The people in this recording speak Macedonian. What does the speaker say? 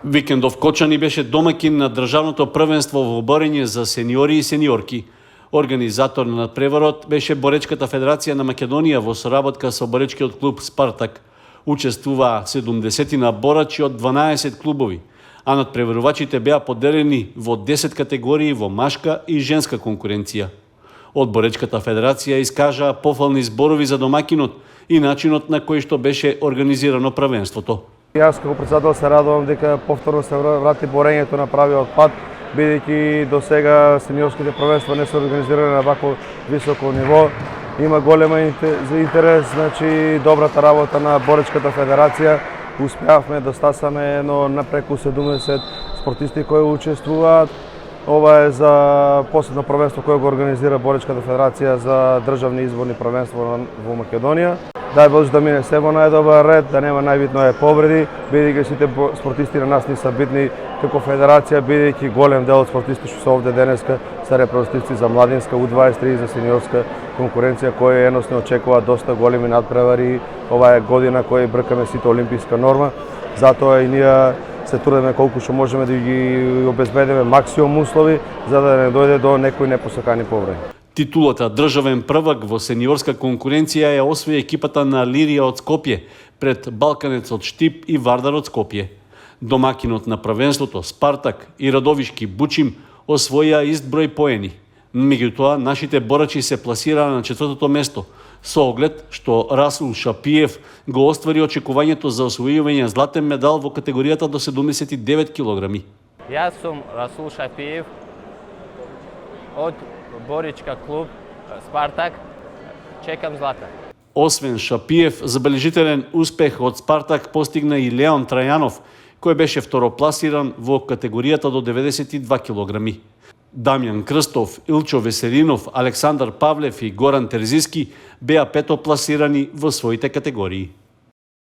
Викендов Кочани беше домакин на државното првенство во борење за сениори и сениорки. Организатор на надпреварот беше Боречката федерација на Македонија во соработка со боречкиот клуб Спартак. Учествуваа 70 борачи од 12 клубови, а надпреварувачите беа поделени во 10 категории во машка и женска конкуренција. Од Боречката федерација искажаа пофални зборови за домакинот и начинот на кој што беше организирано првенството. Јас како председател се радувам дека повторно се врати борењето на правиот пат, бидејќи до сега сениорските првенства не се организирани на вакво високо ниво. Има голема интерес, значи добрата работа на Боречката федерација. Успеавме да стасаме едно на преку 70 спортисти кои учествуваат. Ова е за последно првенство кое го организира Боречката федерација за државни изборни првенства во Македонија. Дај Боже да мине се во најдобар ред, да нема најбитно е повреди, бидејќи сите спортисти на нас не се битни како федерација, бидејќи голем дел од спортисти што се овде денеска се репродуктивци за младинска U23 и за сениорска конкуренција, кои едносно очекуваат доста големи надпревари. Ова е година која бркаме сите олимписка норма, затоа и ние се трудиме колку што можеме да ги обезбедиме максимум услови за да не дојде до некои непосакани повреди. Титулата државен првак во сениорска конкуренција ја освои екипата на Лирија од Скопје пред Балканец од Штип и Вардар од Скопје. Домакинот на првенството Спартак и Радовишки Бучим освоија ист број поени. Меѓутоа, нашите борачи се пласираа на 4-то место, со оглед што Расул Шапиев го оствари очекувањето за освојување златен медал во категоријата до 79 килограми. Јас сум Расул Шапиев од Боричка клуб Спартак. Чекам злата. Освен Шапиев, забележителен успех од Спартак постигна и Леон Трајанов, кој беше второпласиран во категоријата до 92 килограми. Дамјан Крстов, Илчо Веселинов, Александар Павлев и Горан Терзиски беа петопласирани во своите категории.